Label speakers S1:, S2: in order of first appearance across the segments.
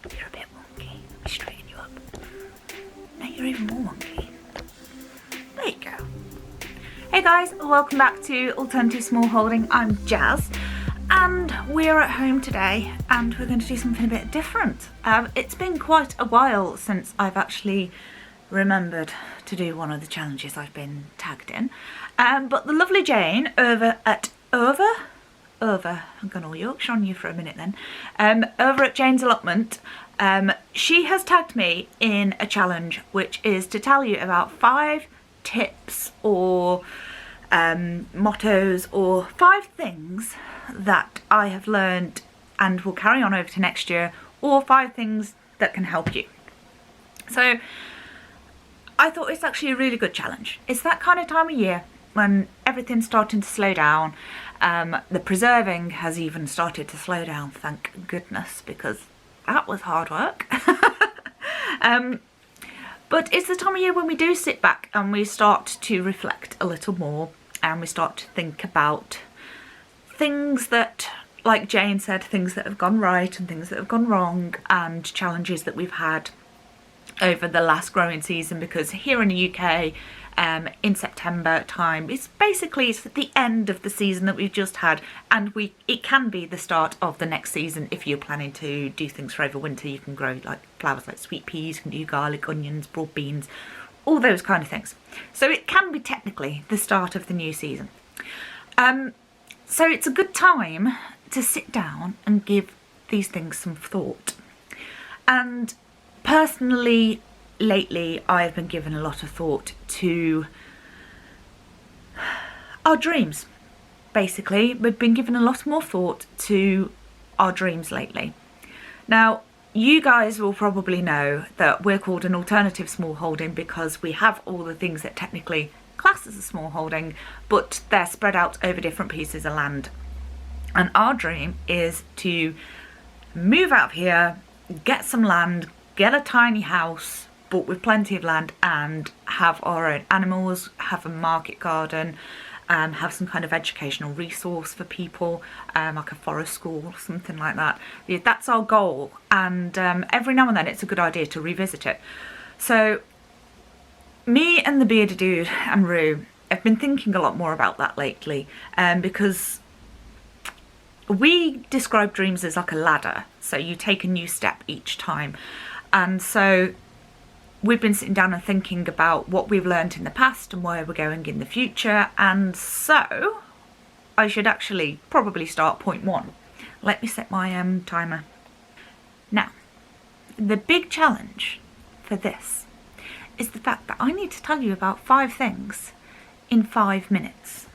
S1: You're a bit wonky. Let me straighten you up. Now you're even more wonky. There you go. Hey guys, welcome back to Alternative Smallholding. I'm Jazz and we're at home today and we're going to do something a bit different. It's been quite a while since I've actually remembered to do one of the challenges I've been tagged in. But the lovely Jane over at I'm going all Yorkshire on you for a minute then. Over at Jane's Allotment, she has tagged me in a challenge which is to tell you about 5 tips or mottos or 5 things that I have learned and will carry on over to next year, or 5 things that can help you. So I thought it's actually a really good challenge. It's that kind of time of year when everything's starting to slow down. The preserving has even started to slow down, thank goodness, because that was hard work. But it's the time of year when we do sit back and we start to reflect a little more and we start to think about things that, like Jane said, things that have gone right and things that have gone wrong, and challenges that we've had over the last growing season, because here in the UK in September time it's the end of the season that we've just had, and it can be the start of the next season. If you're planning to do things for over winter, you can grow like flowers like sweet peas, you can do garlic, onions, broad beans, all those kind of things. So it can be technically the start of the new season. So it's a good time to sit down and give these things some thought. And personally, lately I've been giving a lot of thought to our dreams. Basically, we've been giving a lot more thought to our dreams lately. Now, you guys will probably know that we're called an alternative smallholding because we have all the things that technically class as a smallholding, but they're spread out over different pieces of land. And our dream is to move out here, get some land, get a tiny house, but with plenty of land, and have our own animals, have a market garden, have some kind of educational resource for people, like a forest school or something like that. Yeah, that's our goal, and every now and then it's a good idea to revisit it. So me and the bearded dude and Rue have been thinking a lot more about that lately, because we describe dreams as like a ladder, so you take a new step each time. And so we've been sitting down and thinking about what we've learned in the past and where we're going in the future. And so I should actually probably start point 1. Let me set my timer. Now, the big challenge for this is the fact that I need to tell you about 5 things in 5 minutes.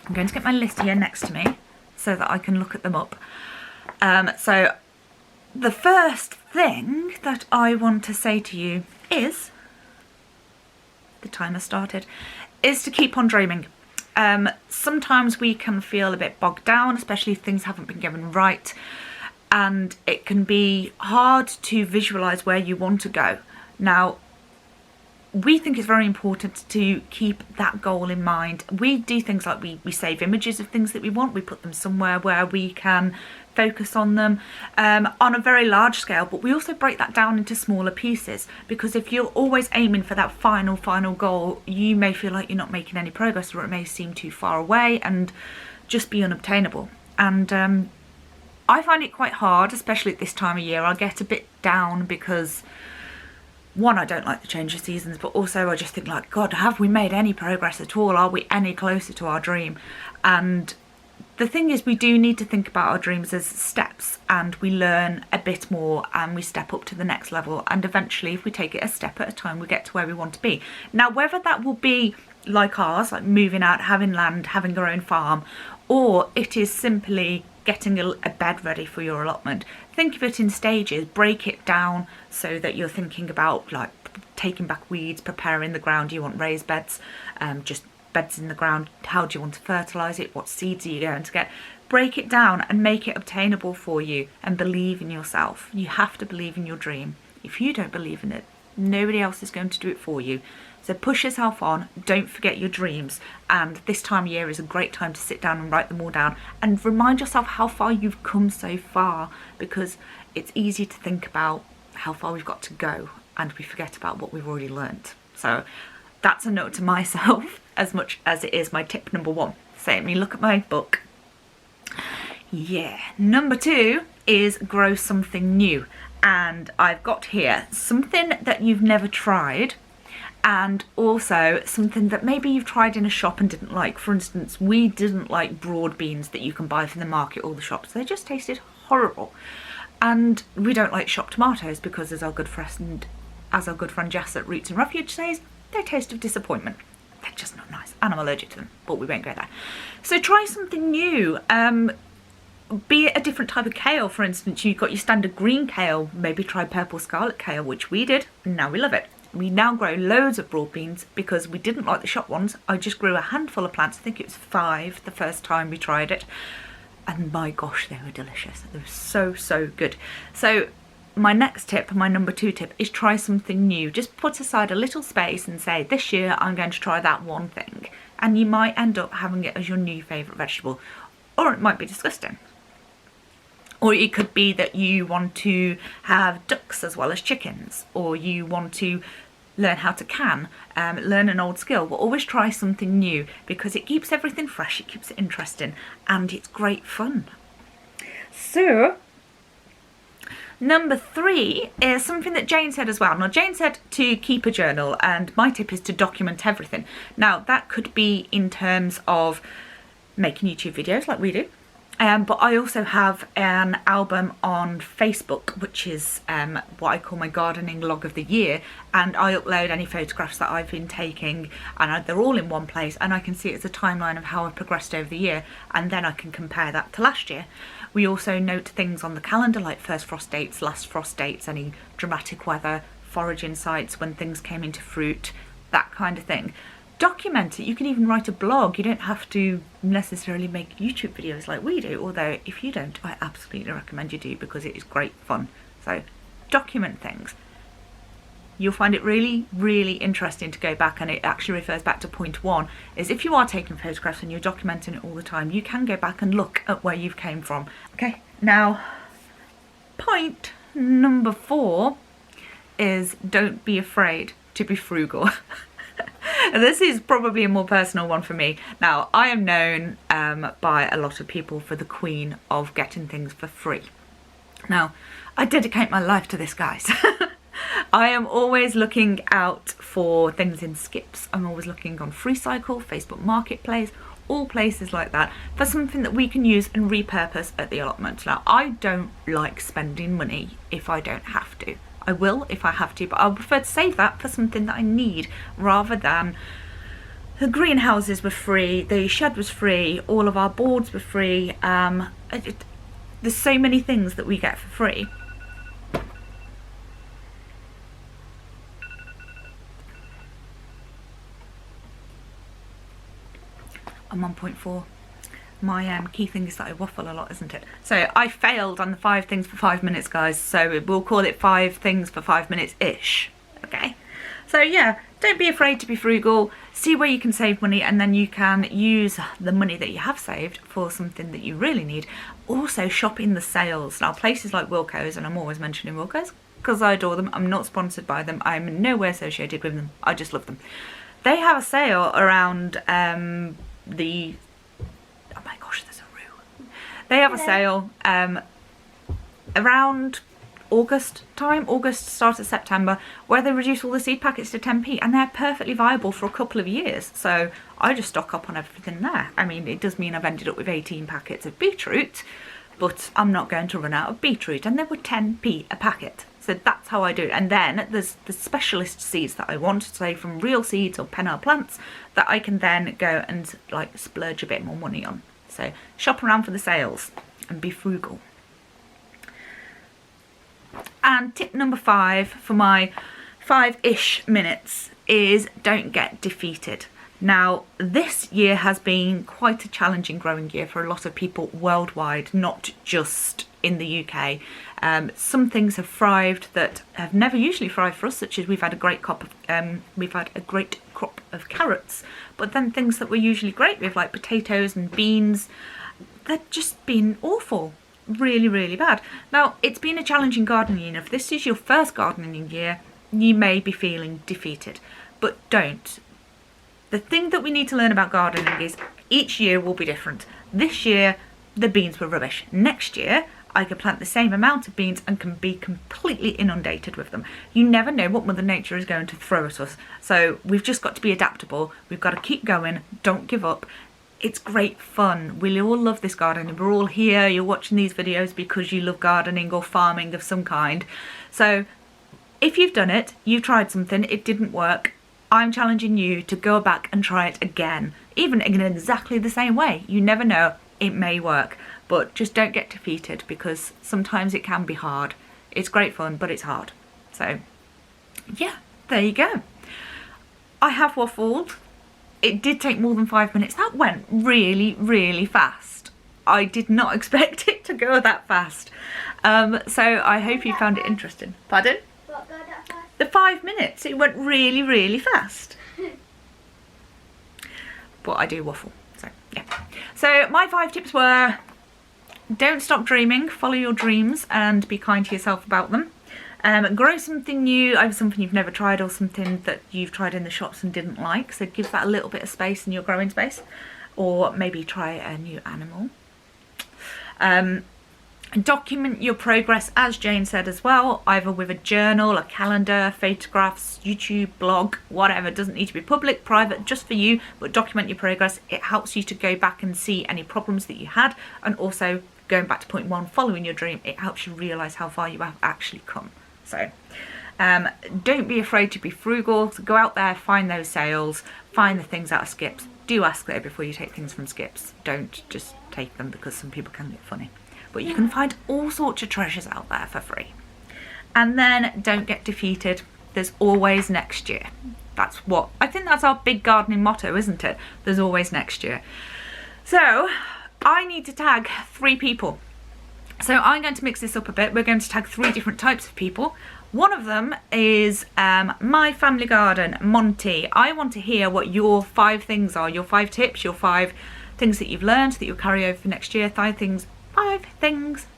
S1: I'm going to get my list here next to me so that I can look at them up. So the first thing that I want to say to you is, the timer started, is to keep on dreaming. Sometimes we can feel a bit bogged down, especially if things haven't been given right, and it can be hard to visualize where you want to go. Now, we think it's very important to keep that goal in mind. We do things like we save images of things that we want, we put them somewhere where we can focus on them on a very large scale, but we also break that down into smaller pieces, because if you're always aiming for that final goal, you may feel like you're not making any progress, or it may seem too far away and just be unobtainable. And I find it quite hard, especially at this time of year. I get a bit down because, one, I don't like the change of seasons, but also I just think like, God, have we made any progress at all? Are we any closer to our dream? And the thing is, we do need to think about our dreams as steps, and we learn a bit more and we step up to the next level, and eventually, if we take it a step at a time, we get to where we want to be. Now, whether that will be like ours, like moving out, having land, having our own farm, or it is simply getting a bed ready for your allotment, think of it in stages. Break it down so that you're thinking about like taking back weeds, preparing the ground. You want raised beds, just beds in the ground. How do you want to fertilise it? What seeds are you going to get? Break it down and make it obtainable for you, and believe in yourself. You have to believe in your dream. If you don't believe in it, nobody else is going to do it for you. So push yourself on, don't forget your dreams, and this time of year is a great time to sit down and write them all down and remind yourself how far you've come so far, because it's easy to think about how far we've got to go and we forget about what we've already learnt. So that's a note to myself as much as it is my tip number 1. So let me look at my book. Yeah, number 2 is grow something new. And I've got here something that you've never tried, and also something that maybe you've tried in a shop and didn't like. For instance, we didn't like broad beans that you can buy from the market or the shops. They just tasted horrible. And we don't like shop tomatoes because, as our good friend Jess at Roots and Refuge says, they taste of disappointment. They're just not nice, and I'm allergic to them, but we won't go there. So try something new. Be it a different type of kale. For instance, you've got your standard green kale, maybe try purple scarlet kale, which we did, and now we love it. We now grow loads of broad beans because we didn't like the shop ones. I just grew a handful of plants. I think it was 5 the first time we tried it, and my gosh, they were delicious. They were so good. So my next tip, my number 2 tip, is try something new. Just put aside a little space and say, this year I'm going to try that one thing, and you might end up having it as your new favourite vegetable, or it might be disgusting. Or it could be that you want to have ducks as well as chickens, or you want to learn how to can, learn an old skill. But always try something new because it keeps everything fresh, it keeps it interesting, and it's great fun. So number 3 is something that Jane said as well. Now, Jane said to keep a journal, and my tip is to document everything. Now, that could be in terms of making YouTube videos like we do. But I also have an album on Facebook, which is what I call my gardening log of the year, and I upload any photographs that I've been taking, and they're all in one place, and I can see it's a timeline of how I've progressed over the year, and then I can compare that to last year. We also note things on the calendar like first frost dates, last frost dates, any dramatic weather, foraging sites, when things came into fruit, that kind of thing. Document it. You can even write a blog. You don't have to necessarily make YouTube videos like we do, although if you don't, I absolutely recommend you do because it is great fun. So document things. You'll find it really interesting to go back, and it actually refers back to point 1, is if you are taking photographs and you're documenting it all the time, you can go back and look at where you've came from. Okay, now point number 4 is don't be afraid to be frugal. This is probably a more personal one for me. Now, I am known by a lot of people for the queen of getting things for free. Now, I dedicate my life to this, guys. I am always looking out for things in skips. I'm always looking on FreeCycle, Facebook Marketplace, all places like that, for something that we can use and repurpose at the allotment. Now, I don't like spending money if I don't have to. I will if I have to, but I prefer to save that for something that I need, rather than the greenhouses were free, the shed was free, all of our boards were free. There's so many things that we get for free. I'm on point 4. My key thing is that I waffle a lot, isn't it? So I failed on the 5 things for 5 minutes, guys. So we'll call it 5 things for 5 minutes-ish. Okay? So yeah, don't be afraid to be frugal. See where you can save money, and then you can use the money that you have saved for something that you really need. Also, shop in the sales. Now, places like Wilko's, and I'm always mentioning Wilko's because I adore them. I'm not sponsored by them. I'm nowhere associated with them. I just love them. They have a sale around oh my gosh, there's a roo. They have a sale around August time, August, start of September, where they reduce all the seed packets to 10p, and they're perfectly viable for a couple of years. So I just stock up on everything there. I mean, it does mean I've ended up with 18 packets of beetroot, but I'm not going to run out of beetroot, and they were 10p a packet. So that's how I do it. And then there's the specialist seeds that I want, say from real seeds or Pennar plants, that I can then go and like splurge a bit more money on. So shop around for the sales and be frugal. And tip number 5 for my 5-ish minutes is don't get defeated. Now, this year has been quite a challenging growing year for a lot of people worldwide, not just in the UK. Some things have thrived that have never usually thrived for us, such as we've had a great crop of carrots. But then things that were usually great with, like potatoes and beans, they've just been awful. really, really bad. Now, it's been a challenging gardening year. If this is your first gardening year, you may be feeling defeated, but don't. The thing that we need to learn about gardening is each year will be different. This year, the beans were rubbish. Next year, I could plant the same amount of beans and can be completely inundated with them. You never know what Mother Nature is going to throw at us. So we've just got to be adaptable. We've got to keep going. Don't give up. It's great fun. We all love this gardening. We're all here. You're watching these videos because you love gardening or farming of some kind. So if you've done it, you've tried something, it didn't work, I'm challenging you to go back and try it again, even in exactly the same way. You never know, it may work, but just don't get defeated because sometimes it can be hard. It's great fun, but it's hard. So yeah, there you go. I have waffled. It did take more than 5 minutes. That went really, really fast. I did not expect it to go that fast. So I hope you found it interesting. Pardon?
S2: What, go that fast?
S1: The 5 minutes, it went really, really fast. But I do waffle, so yeah. So my 5 tips were: don't stop dreaming, follow your dreams and be kind to yourself about them. Grow something new, either something you've never tried or something that you've tried in the shops and didn't like. So give that a little bit of space in your growing space, or maybe try a new animal. Document your progress, as Jane said as well, either with a journal, a calendar, photographs, YouTube, blog, whatever. It doesn't need to be public, private, just for you, but document your progress. It helps you to go back and see any problems that you had, and also going back to point 1, following your dream, it helps you realise how far you have actually come. So don't be afraid to be frugal. So go out there, find those sales, find the things out of skips. Do ask though before you take things from skips. Don't just take them, because some people can get funny. But you can find all sorts of treasures out there for free. And then don't get defeated. There's always next year. That's what, I think that's our big gardening motto, isn't it? There's always next year. So I need to tag 3 people. So I'm going to mix this up a bit. We're going to tag 3 different types of people. One of them is My Family Garden, Monty. I want to hear what your 5 things are, your 5 tips, your 5 things that you've learned that you'll carry over for next year, 5 things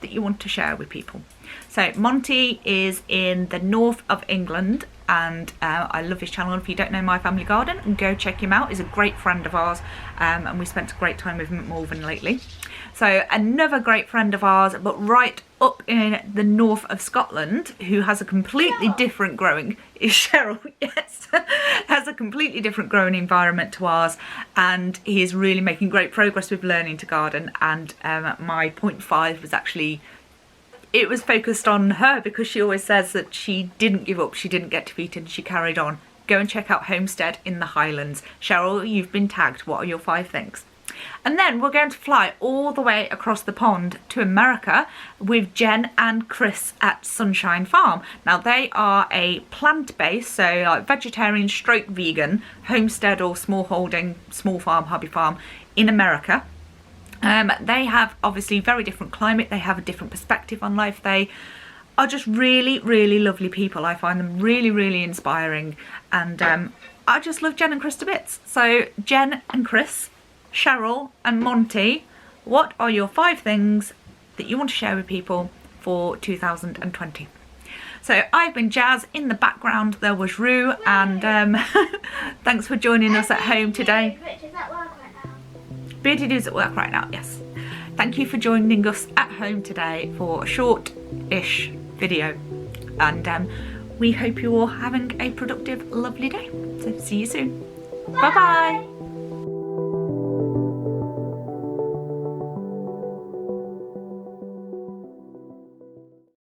S1: that you want to share with people. So Monty is in the north of England, and I love his channel. If you don't know My Family Garden, go check him out. He's a great friend of ours, and we spent a great time with him at Malvern lately. So another great friend of ours, but right up in the north of Scotland, who has a completely different growing, is Cheryl, yes, has a completely different growing environment to ours, and he is really making great progress with learning to garden. And my point 5 was actually, it was focused on her, because she always says that she didn't give up, she didn't get defeated, and she carried on. Go and check out Homestead in the Highlands. Cheryl, you've been tagged. What are your 5 things? And then we're going to fly all the way across the pond to America with Jen and Chris at Sunshine Farm. Now they are a plant-based, so like vegetarian stroke vegan homestead or smallholding, small farm, hobby farm in America. They have obviously very different climate. They have a different perspective on life. They are just really, really lovely people. I find them really, really inspiring, and I just love Jen and Chris to bits. So Jen and Chris, Cheryl and Monty, what are your 5 things that you want to share with people for 2020? So I've been Jazz. In the background there was Rue, and thanks for joining us at home today.
S2: Richard's at work right now.
S1: Bearded is at work right now, yes. Thank you for joining us at home today for a short-ish video, and we hope you're all having a productive, lovely day. So see you soon. Bye bye.